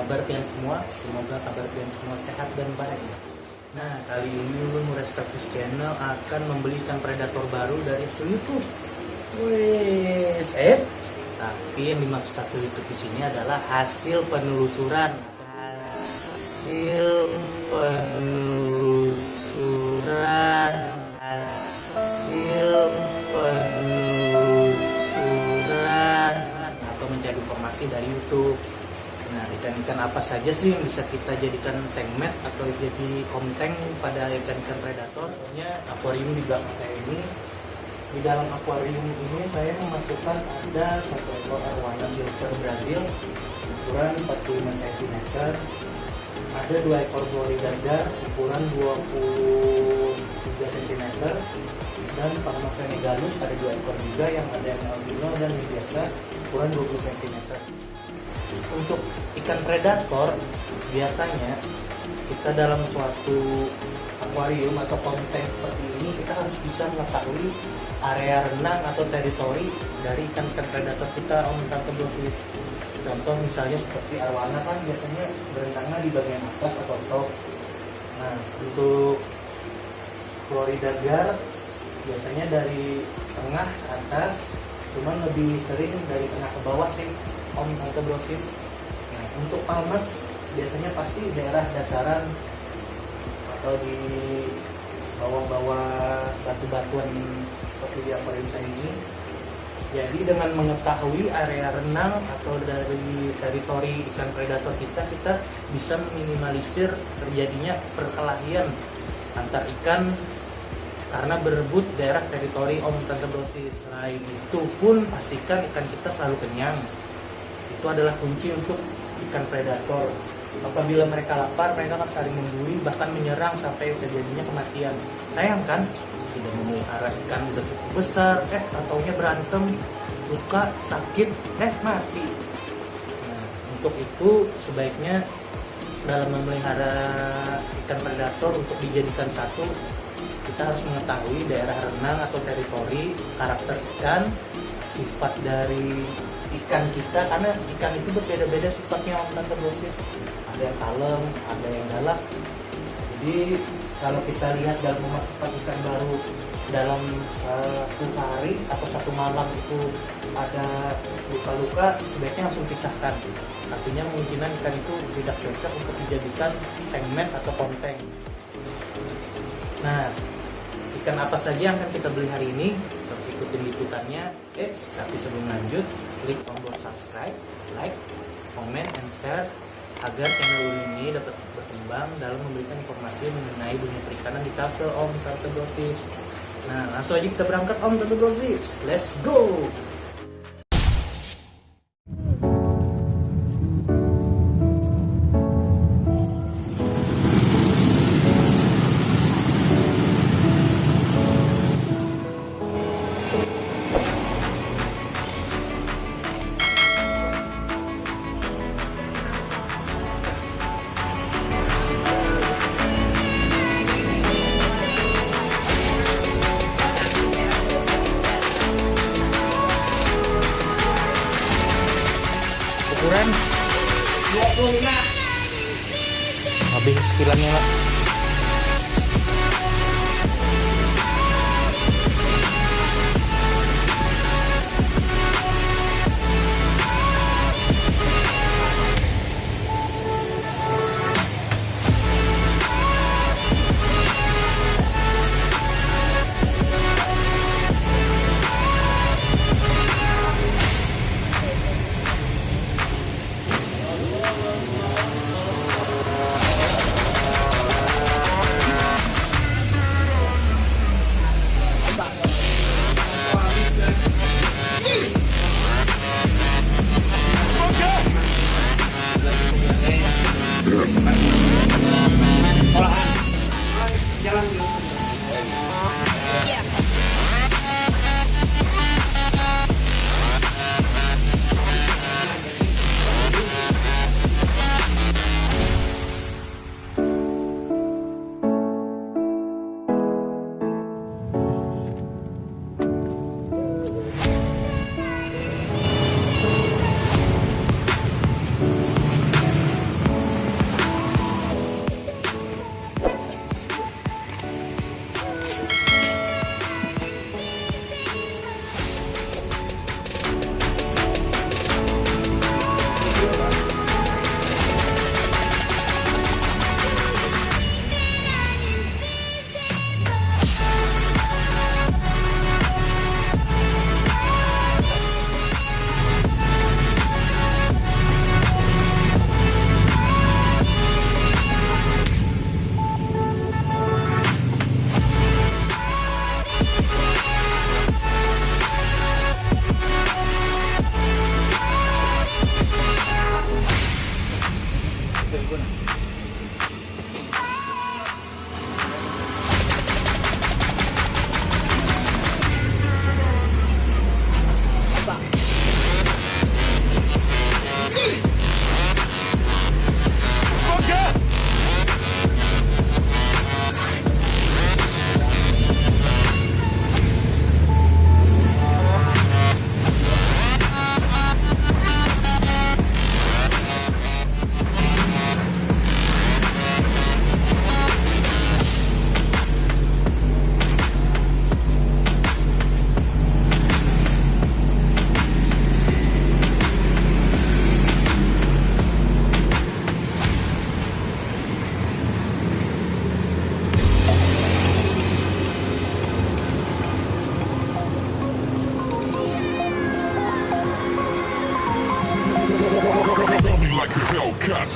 kabar pian semua? Semoga kabar pian semua sehat dan baik. Nah, kali ini Murestafis Channel akan membeli ikan predator baru dari hasil YouTube. Tapi yang dimaksud hasil YouTube di sini adalah hasil penelusuran. Hasil penelusuran. Atau mencari informasi dari YouTube. Nah, ikan-ikan apa saja sih yang bisa kita jadikan tankmat atau jadi konten pada ikan-ikan predator? Contohnya akuarium di belakang saya ini. Di dalam akuarium ini saya memasukkan ada satu ekor arwana silver Brazil ukuran 45 cm. Ada dua ekor Florida ukuran 23 cm. Dan Parma senegalus ada dua ekor juga, yang ada yang albino dan yang biasa ukuran 20 cm. Untuk ikan predator biasanya kita dalam suatu akuarium atau konten seperti ini kita harus bisa mengetahui area renang atau teritori dari ikan-ikan predator kita, Om Tante Dosis. Contoh misalnya seperti arwana kan biasanya berenangnya di bagian atas atau top. Nah, untuk Florida gar biasanya dari tengah ke atas, cuman lebih sering dari tengah ke bawah sih, Om Tante Dosis. Nah, untuk palmas biasanya pasti daerah dasaran atau di bawah-bawah batu-batuan seperti di akuarium saya ini. Jadi dengan mengetahui area renang atau dari teritori ikan predator kita bisa meminimalisir terjadinya perkelahian antar ikan karena berebut daerah teritori Om Tante Dosis. Selain itu pun pastikan ikan kita selalu kenyang. Itu adalah kunci untuk ikan predator. Apabila mereka lapar, mereka akan saling membuli, bahkan menyerang sampai terjadinya kematian. Sayang kan, sudah memelihara ikan udah cukup besar, taunya berantem, luka, sakit, mati. Nah, untuk itu sebaiknya dalam memelihara ikan predator untuk dijadikan satu, kita harus mengetahui daerah renang atau teritori, karakter ikan, sifat dari ikan kita, karena ikan itu berbeda-beda sifatnya, Om Tante Dosis. Ada yang kalem, ada yang galak. Jadi kalau kita lihat dalam memasukkan ikan baru dalam satu hari atau satu malam itu ada luka-luka, sebaiknya langsung pisahkan. Artinya kemungkinan ikan itu tidak cocok untuk dijadikan tankmat atau konten. Nah, ikan apa saja yang akan kita beli hari ini? Terus ikutin liputannya. Tapi sebelum lanjut, klik tombol subscribe, like, comment, and share agar channel ini dapat berkembang dalam memberikan informasi mengenai dunia perikanan di Kalsel, Om Tante Dosis. Nah, langsung aja kita berangkat, Om Tante Dosis. Let's go! Ukuran 25. Habis sekilannya, Pak. Like a Hellcat.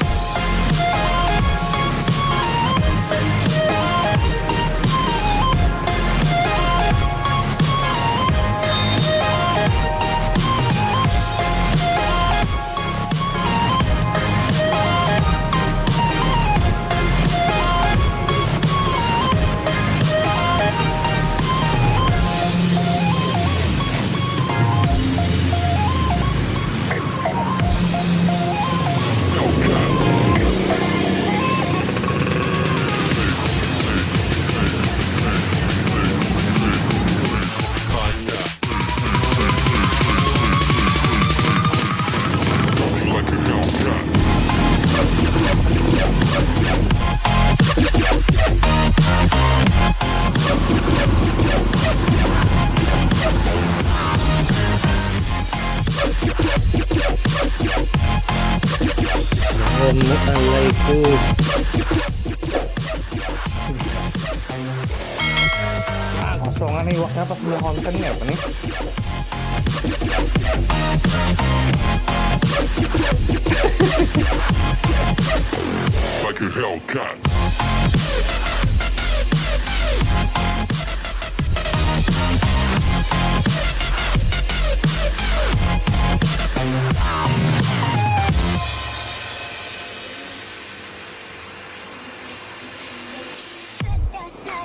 Assalamualaikum. Kosongan nih waktunya pas punya konten nih apa nih? Like a Hellcat.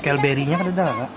Kelberry-nya kan ada nggak?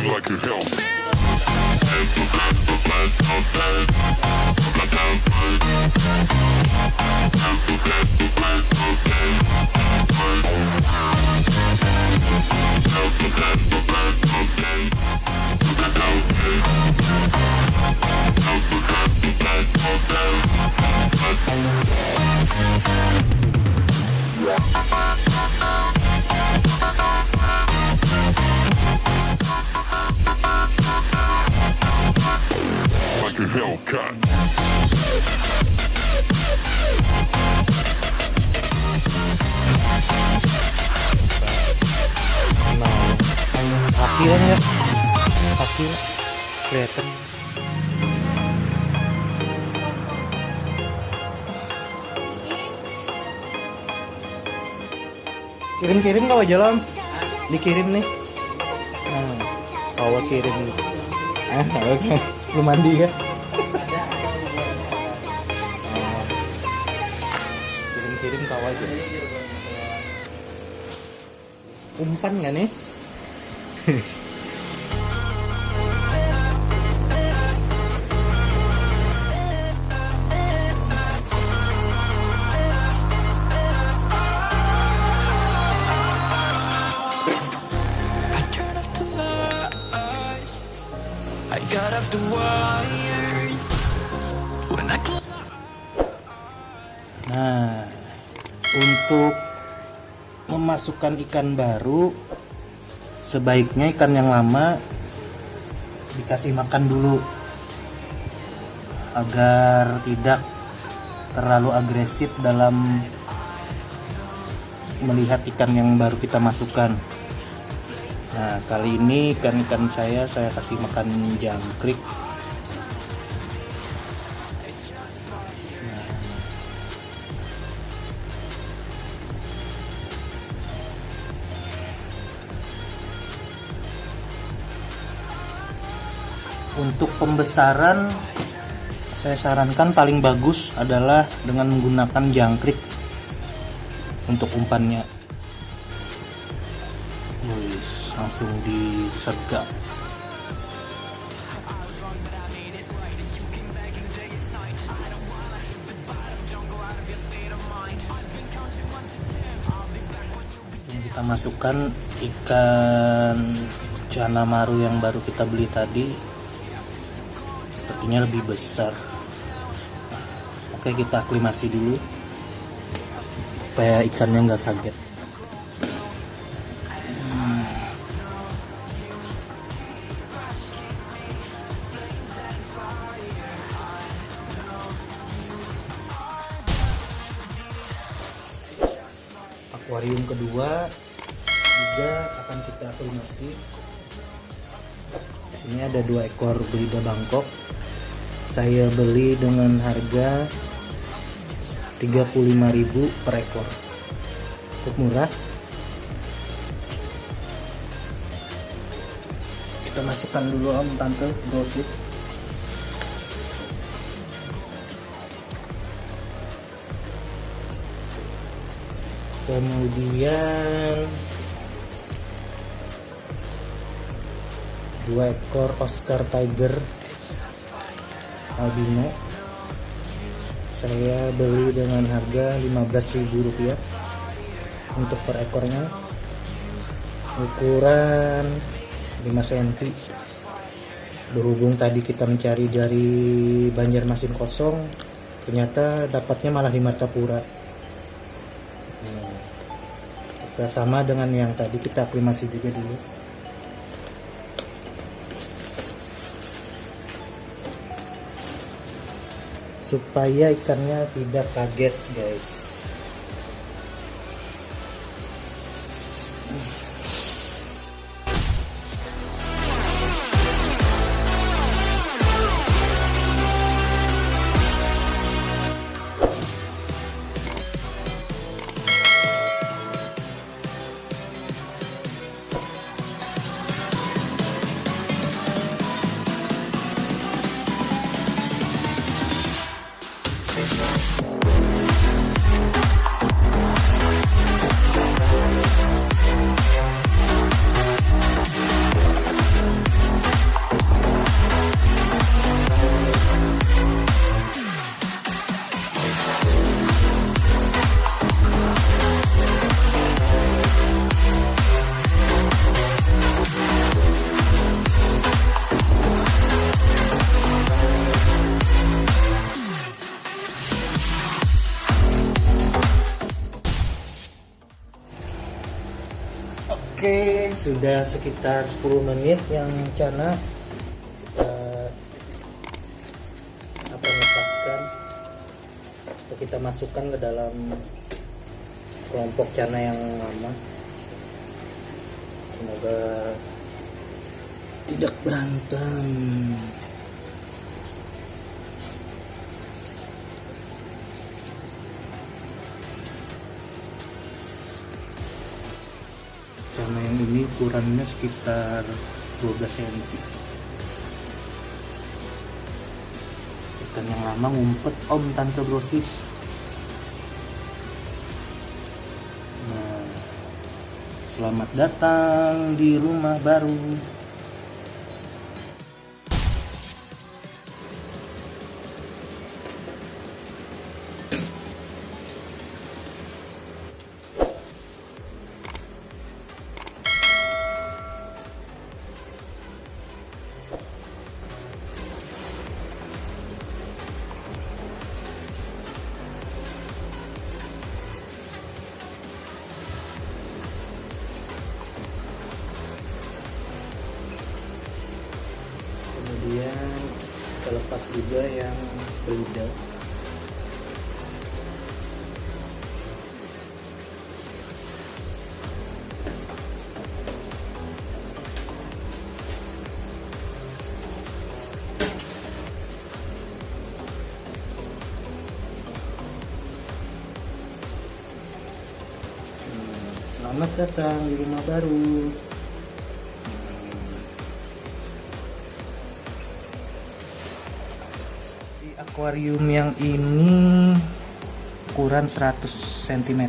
Like a hell. Like a Hellcat. Kaki kan ya? Kaki kelihatan. Kirim-kirim kau aja Lam. Dikirim nih. Nah, kau kirim. Oke. Belum mandi ya? Kirim-kirim kau aja. Umpan nggak nih? Nah, Untuk memasukkan ikan baru, sebaiknya ikan yang lama dikasih makan dulu agar tidak terlalu agresif dalam melihat ikan yang baru kita masukkan. Nah, kali ini ikan-ikan saya kasih makan jangkrik. Untuk pembesaran, saya sarankan paling bagus adalah dengan menggunakan jangkrik untuk umpannya. Langsung disergap. Langsung kita masukkan ikan cana maru yang baru kita beli tadi. Sepertinya lebih besar. Oke, kita aklimasi dulu supaya ikannya nggak kaget. Akuarium kedua juga akan kita aklimasi. Sini ada 2 ekor belida Bangkok. Saya beli dengan harga 35.000 per ekor. Cukup murah. Kita masukkan dulu om tante dosis. Kemudian 2 ekor Oscar Tiger albino. Saya beli dengan harga Rp15.000 untuk per ekornya. Ukuran 5 cm. Berhubung tadi kita mencari dari Banjarmasin kosong, ternyata dapatnya malah di Martapura. Kita sama dengan yang tadi, kita aklimasi juga dulu. Supaya ikannya tidak kaget, guys. Oke, sudah sekitar 10 menit yang cana lepaskan atau kita masukkan ke dalam kelompok cana yang lama. Semoga tidak berantem. Cana yang ini ukurannya sekitar 12 cm. Ikan yang lama ngumpet om tante brosis. Nah, selamat datang di rumah baru. lepas juga yang belida. Selamat datang di rumah baru. Di akuarium yang ini ukuran 100 cm.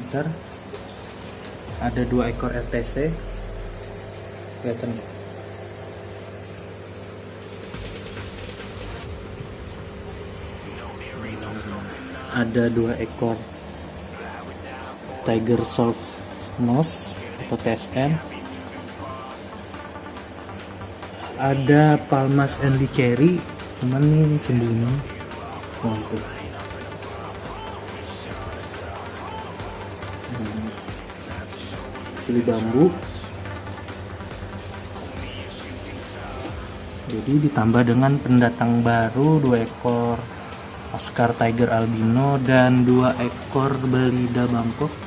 Ada 2 ekor RTC. Kelihatan nggak? Ada 2 ekor Tiger Surf Nose atau TSN, ada Palmas and Cherry, cuman ini sembunyi. Oh, itu. Sili bambu. Jadi ditambah dengan pendatang baru 2 ekor Oscar Tiger Albino dan 2 ekor belida Bangkok.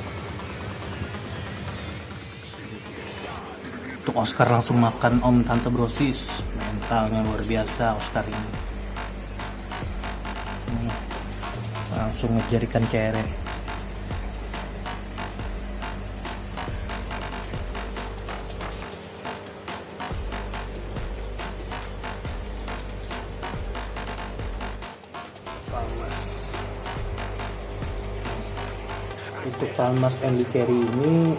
Untuk Oscar langsung makan Om Tante Brosis, mentalnya luar biasa Oscar ini. Langsung ngejar ikan kere. Palmas. Untuk Palmas and Cherry ini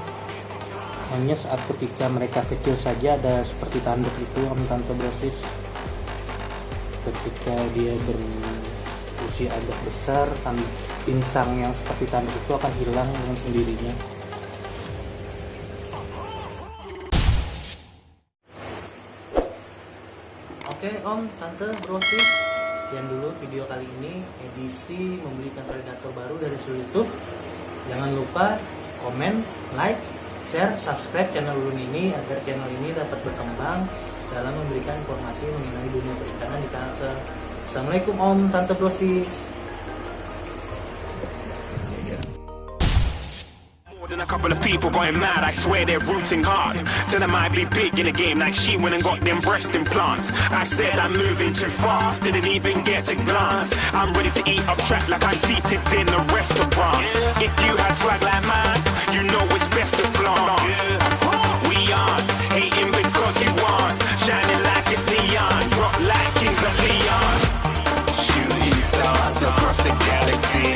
hanya saat ketika mereka kecil saja ada seperti tanduk itu Om Tante Brosis. Ketika dia berusia agak besar, insang yang seperti tanduk itu akan hilang dengan sendirinya. Oke Om Tante Brosis, sekian dulu video kali ini, edisi membeli ikan predator baru dari YouTube. Jangan lupa komen, like, share, subscribe channel Ulun ini agar channel ini dapat berkembang dalam memberikan informasi mengenai dunia perikanan di Kalsel. Assalamualaikum Om Tante Brosis. More than a couple of people going mad, I swear they're rooting hard. Tell them I'd be big in the game like she went and got them breast implants. I said I'm moving too fast, didn't even get a glance. I'm ready to eat up track like I'm seated in a restaurant. If you had swag like mine, you know it's best to flaunt. We aren't hating because you aren't shining like it's neon, rock like Kings of Leon. Shooting stars across the galaxy.